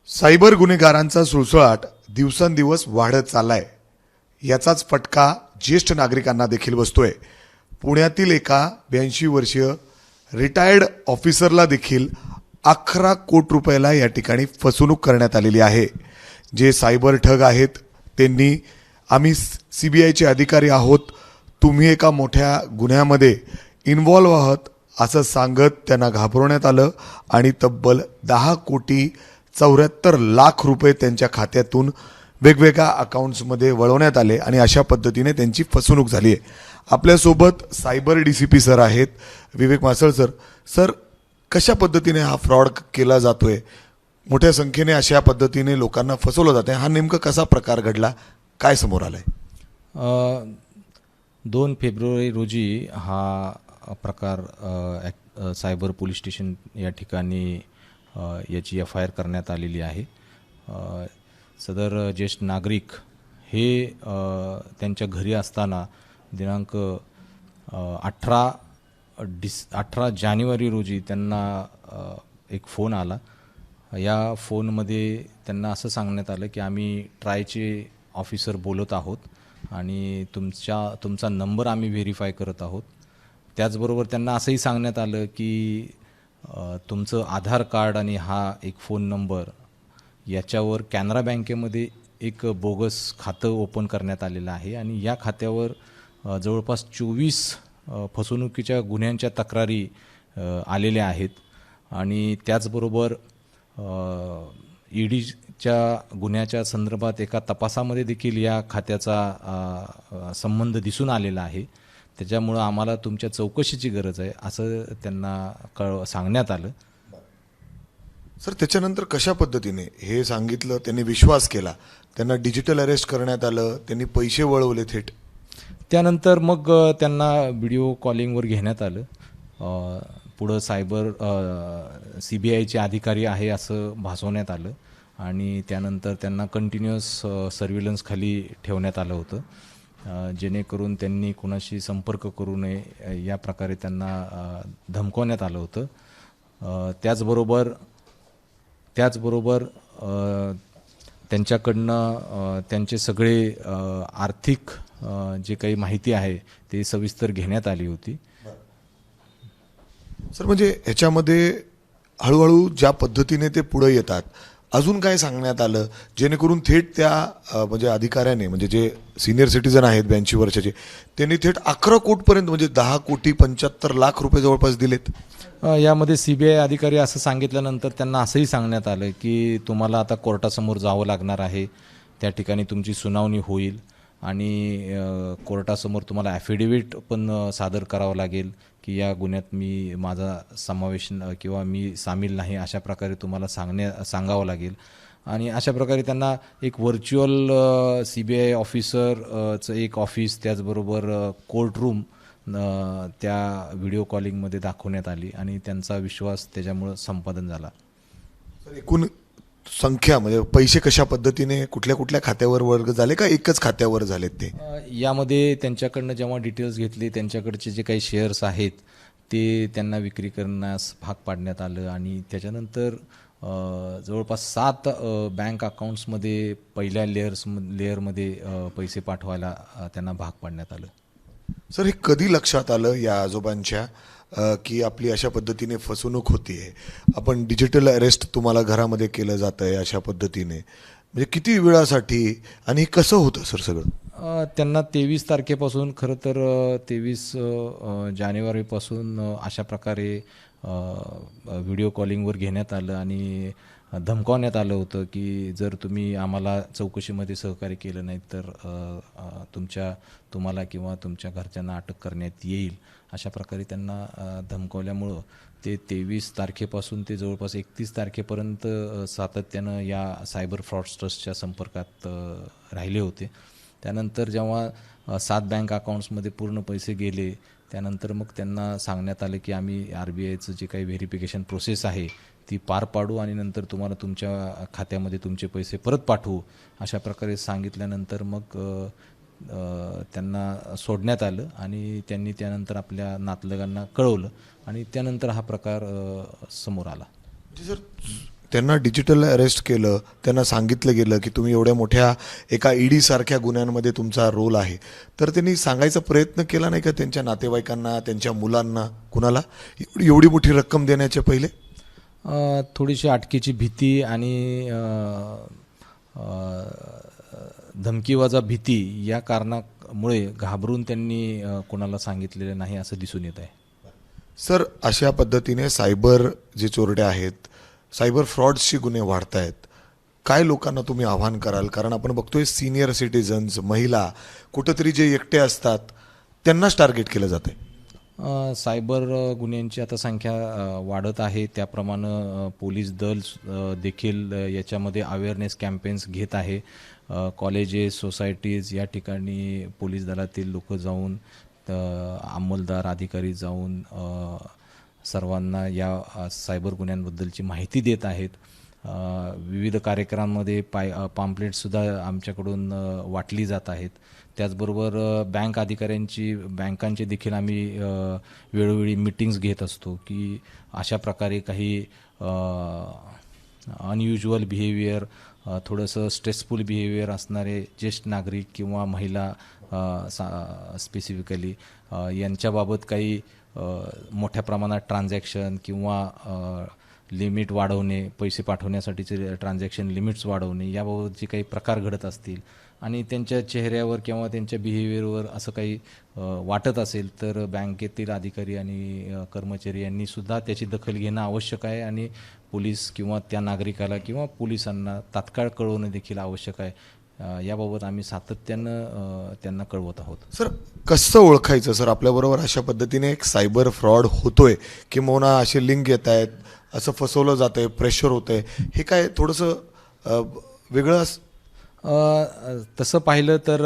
Cyber गुन्हेगारांचा सुळसुळाट दिवसेंदिवस वाढत चाललाय. याचाच फटका ज्येष्ठ नागरिकांना देखील बसतोय. पुण्यातील एका 82 वर्षीय रिटायर्ड ऑफिसरला देखील 11 कोटी रुपयाला या ठिकाणी फसवणूक करण्यात आलेली आहे. जे सायबर ठग आहेत त्यांनी आम्ही सीबीआयचे अधिकारी आहोत, तुम्ही एका मोठ्या गुन्ह्यामध्ये इन्व्हॉल्व आहात असं सांगत त्यांना घाबरवण्यात आलं आणि तब्बल 10,74,00,000 रुपये त्यांच्या खात्यातून वेगवेगळ्या अकाउंट्समध्ये वळवण्यात आले आणि अशा पद्धतीने त्यांची फसवणूक झाली आहे. आपल्यासोबत सायबर डीसीपी सर आहेत, विवेक मासळ सर. सर, कशा पद्धतीने हा फ्रॉड केला जातोय? मोठ्या संख्येने अशा पद्धतीने लोकांना फसवलं जाते, हा नेमका कसा प्रकार घडला, काय समोर आलाय? 2 फेब्रुवारी रोजी हा प्रकार सायबर पोलीस स्टेशन या ठिकाणी याची FIR करण्यात आलेली आहे. सदर ज्येष्ठ नागरिक हे त्यांच्या घरी असताना दिनांक 18 जानेवारी रोजी त्यांना एक फोन आला. या फोनमध्ये त्यांना असं सांगण्यात आलं की आम्ही ट्रायचे ऑफिसर बोलत आहोत आणि तुमचा नंबर आम्ही व्हेरीफाय करत आहोत. त्याचबरोबर त्यांना असंही सांगण्यात आलं की तुमचं आधार कार्ड आणि हा एक फोन नंबर याच्यावर कॅनरा बँकेमध्ये एक बोगस खातं ओपन करण्यात आलेलं आहे आणि या खात्यावर जवळपास 24 फसवणुकीच्या गुन्ह्यांच्या तक्रारी आलेल्या आहेत. आणि त्याचबरोबर ईडीच्या गुन्ह्याच्या संदर्भात एका तपासामध्ये देखील या खात्याचा संबंध दिसून आलेला आहे. त्याच्यामुळं आम्हाला तुमच्या चौकशीची गरज आहे असं त्यांना सांगण्यात आलं. सर, त्याच्यानंतर कशा पद्धतीने हे सांगितलं, त्यांनी विश्वास केला, त्यांना डिजिटल अरेस्ट करण्यात आलं, त्यांनी पैसे वळवले थेट? त्यानंतर मग त्यांना व्हिडिओ कॉलिंगवर घेण्यात आलं. पुढं सायबर CBIचे अधिकारी आहे असं भासवण्यात आलं आणि त्यानंतर त्यांना कंटिन्युअस सर्व्हिलन्स खाली ठेवण्यात आलं होतं, जेणेकरून त्यांनी कुणाशी संपर्क करू नये या प्रकारे त्यांना धमकवण्यात आलं होतं. त्याचबरोबर त्यांच्याकडनं त्यांचे सगळे आर्थिक जे काही माहिती आहे ते सविस्तर घेण्यात आली होती. सर, म्हणजे ह्याच्यामध्ये हळूहळू ज्या पद्धतीने ते पुढे येतात, अजून काय सांगण्यात आलं जेणेकरून थेट त्या म्हणजे अधिकाऱ्याने, म्हणजे जे सिनियर सिटीजन आहेत 82 वर्षाचे, त्यांनी थेट 11 कोटीपर्यंत म्हणजे 10,75,00,000 रुपये जवळपास दिलेत? यामध्ये CBI अधिकारी असं सांगितल्यानंतर त्यांना असंही सांगण्यात आलं की तुम्हाला आता कोर्टासमोर जावं लागणार आहे, त्या ठिकाणी तुमची सुनावणी होईल आणि कोर्टासमोर तुम्हाला ॲफिडेविट पण सादर करावं लागेल की या गुन्ह्यात माझा समावेश किंवा मी सामील नाही, अशा प्रकारे तुम्हाला सांगावं लागेल. आणि अशा प्रकारे त्यांना एक व्हर्च्युअल CBI ऑफिसरचं एक ऑफिस, त्याचबरोबर कोर्ट रूम त्या व्हिडिओ कॉलिंगमध्ये दाखवण्यात आली आणि त्यांचा विश्वास त्याच्यामुळं संपादन झाला. सर, एकूण संख्या म्हणजे पैसे कशा पद्धतीने कुठल्या कुठल्या खात्यावर वर्ग झाले का एकच खात्यावर झालेत ते? यामध्ये त्यांच्याकडनं जेव्हा डिटेल्स घेतली, त्यांच्याकडचे जे काही शेअर्स आहेत ते त्यांना विक्री करण्यास भाग पाडण्यात आलं आणि त्याच्यानंतर जवळपास 7 बँक अकाउंट्समध्ये पहिल्या लेअरमध्ये पैसे पाठवायला त्यांना भाग पाडण्यात आलं. सर, हे कधी लक्षात आलं या आजोबांच्या की आपली अशा पद्धतीने फसवणूक होतीये? आपण डिजिटल अरेस्ट तुम्हाला घरामध्ये केलं जातं आहे अशा पद्धतीने, म्हणजे किती वेळासाठी आणि हे कसं होतं सर सगळं? त्यांना 23 तारखेपासून, खरं तर 23 जानेवारीपासून अशा प्रकारे व्हिडिओ कॉलिंगवर घेण्यात आलं आणि धमकावण्यात आलं होतं की जर तुम्ही आम्हाला चौकशीमध्ये सहकार्य केलं नाही तर तुम्हाला किंवा तुमच्या घरच्यांना अटक करण्यात येईल, अशा प्रकारे त्यांना धमकावल्यामुळं ते 23 तारखेपासून ते जवळपास 31 तारखेपर्यंत सातत्यानं या सायबर फ्रॉडस्टर्सच्या संपर्कात राहिले होते. त्यानंतर जेव्हा 7 बँक अकाउंट्समध्ये पूर्ण पैसे गेले, त्यानंतर मग त्यांना सांगण्यात आलं की आम्ही RBIचं जे काही व्हेरिफिकेशन प्रोसेस आहे ती पार पाडू आणि नंतर तुम्हाला तुमच्या खात्यामध्ये तुमचे पैसे परत पाठवू, अशा प्रकारे सांगितल्यानंतर मग त्यांना सोडण्यात आलं आणि त्यांनी त्यानंतर आपल्या नातलगांना कळवलं आणि त्यानंतर हा प्रकार समोर आला. म्हणजे सर, त्यांना डिजिटल अरेस्ट केलं, त्यांना सांगितलं गेलं की तुम्ही एवढ्या मोठ्या एका ईडी सारख्या गुन्ह्यांमध्ये तुमचा रोल आहे, तर त्यांनी सांगायचा प्रयत्न केला नाही का त्यांच्या नातेवाईकांना, त्यांच्या मुलांना, कुणाला एवढी मोठी रक्कम देण्याच्या पहिले? थोडीशी अटकेची भीती आणि धमकीवाजा भीती या कारणामुळे घाबरून त्यांनी कोणाला सांगितलेलं नाही असं दिसून येत आहे. सर, अशा पद्धतीने सायबर जे चोरटे आहेत, सायबर फ्रॉड्सचे गुन्हे वाढत आहेत. काय लोकांना तुम्ही आव्हान कराल? कारण आपण बघतोय सिनियर सिटीजन्स, महिला, कुठंतरी जे एकटे असतात त्यांनाच टार्गेट केलं जातं आहे. सायबर गुन्ह्यांची आता संख्या वाढत आहे, त्याप्रमाणे पोलीस दल देखील याच्यामध्ये अवेअरनेस कॅम्पेन्स घेत आहे. कॉलेजेस, सोसायटीज या ठिकाणी पोलीस दलातील लोक जाऊन, अंमलदार अधिकारी जाऊन सर्वांना या सायबर गुन्ह्यांबद्दलची माहिती देत आहेत. विविध कार्यक्रमांमध्ये पॅम्पलेटसुद्धा आमच्याकडून वाटली जात आहेत. त्याचबरोबर बँकांचे देखील आम्ही वेळोवेळी मीटिंग्स घेत असतो की अशा प्रकारे काही अनयुज्युअल बिहेवियर, थोडंसं स्ट्रेसफुल बिहेवियर असणारे ज्येष्ठ नागरिक किंवा महिला स्पेसिफिकली यांच्याबाबत काही मोठ्या प्रमाणात ट्रान्झॅक्शन किंवा लिमिट वाढवणे, पैसे पाठवण्यासाठीचे ट्रान्झॅक्शन लिमिट्स वाढवणे याबाबत जे काही प्रकार घडत असतील आणि त्यांच्या चेहऱ्यावर किंवा त्यांच्या बिहेवियरवर असं काही वाटत असेल तर बँकेतील अधिकारी आणि कर्मचारी यांनी सुद्धा त्याची दखल घेणं आवश्यक आहे आणि पोलीस किंवा त्या नागरिकाला किंवा पोलिसांना तात्काळ कळवणं देखील आवश्यक आहे. याबाबत आम्ही सातत्यानं त्यांना कळवत आहोत. सर, कसं ओळखायचं सर आपल्याबरोबर अशा पद्धतीने एक सायबर फ्रॉड होतोय किंवा असे लिंक येत आहेत, असं फसवलं जातं आहे, प्रेशर होतं आहे, हे काय थोडंसं वेगळं तसं पाहिलं तर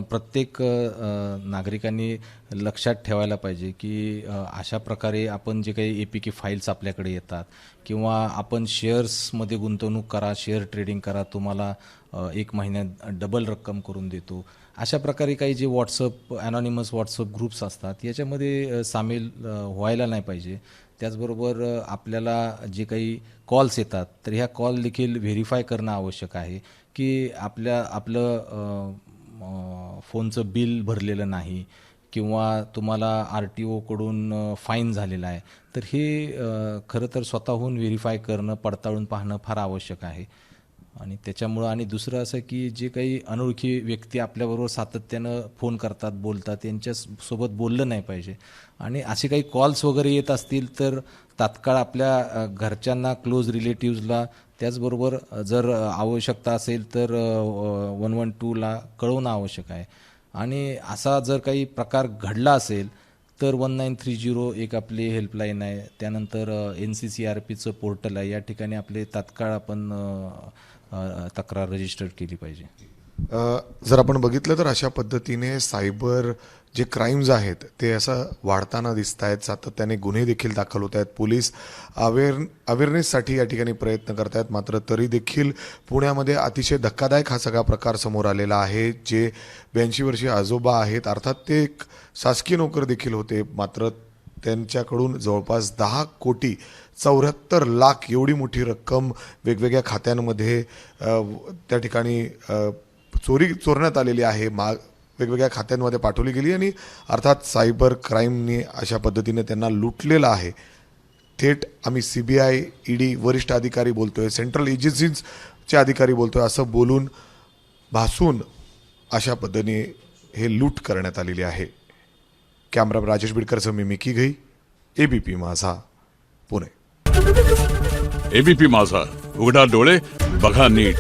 प्रत्येक नागरिकांनी लक्षात ठेवायला पाहिजे की अशा प्रकारे आपण जे काही APK फाईल्स आपल्याकडे येतात किंवा आपण शेअर्समध्ये गुंतवणूक करा, शेअर ट्रेडिंग करा, तुम्हाला 1 महिन्यात डबल रक्कम करून देतो, अशा प्रकारे काही जे अनॉनिमस व्हॉट्सअप ग्रुप्स असतात याच्यामध्ये सामील व्हायला नाही पाहिजे. त्याचबरोबर आपल्याला जे काही कॉल्स येतात तर ह्या कॉल देखील व्हेरीफाय करणं आवश्यक आहे की आपलं फोनचं बिल भरलेलं नाही किंवा तुम्हाला RTOकडून फाईन झालेला आहे, तर हे खरं तर स्वतःहून व्हेरीफाय करणं, पडताळून पाहणं फार आवश्यक आहे. आणि त्याच्यामुळं आणि दुसरं असं की जे काही अनोळखी व्यक्ती आपल्याबरोबर सातत्यानं फोन करतात, बोलतात, त्यांच्यासोबत बोललं नाही पाहिजे. आणि असे काही कॉल्स वगैरे येत असतील तर तात्काळ आपल्या घरच्यांना, क्लोज रिलेटिव्सला, त्याचबरोबर जर आवश्यकता असेल तर 112ला कळवणं आवश्यक आहे. आणि असा जर काही प्रकार घडला असेल तर 1930 एक आपली हेल्पलाईन आहे, त्यानंतर NCCRPचं पोर्टल आहे, या ठिकाणी आपले तात्काळ आपण तक्रार रजिस्टर केली पाहिजे. जर आपण बघितलं तर अशा पद्धतीने सायबर जे क्राईम्स आहेत ते असं वाढताना दिसत आहेत, सातत्याने गुन्हे देखील दाखल होत आहेत. पोलीस अवेअरनेससाठी या ठिकाणी प्रयत्न करत आहेत, मात्र तरी देखील पुण्यामध्ये अतिशय धक्कादायक हा सगळा प्रकार समोर आलेला आहे. जे 82 वर्षीय आजोबा आहेत, अर्थात ते एक शासकीय नोकर देखील होते, मात्र त्यांच्याकडून जवळपास 10,74,00,000 एवढी मोठी रक्कम वेगवेगळ्या खात्यांमध्ये त्या ठिकाणी चोरण्यात आलेली आहे, वेगवेगळ्या खात्यांमध्ये पाठवली गेली आणि अर्थात सायबर क्राईमने अशा पद्धतीने त्यांना लुटलेलं आहे. थेट आम्ही CBI, ED वरिष्ठ अधिकारी बोलतोय, सेंट्रल एजन्सीजचे अधिकारी बोलतोय, असं बोलून भासून अशा पद्धतीने हे लूट करण्यात आलेली आहे. कॅमेरा राजेश बिडकरसह मी मिकी घई, ABP माझा, पुणे. ABP माझा, उघडा डोळे बघा नीट.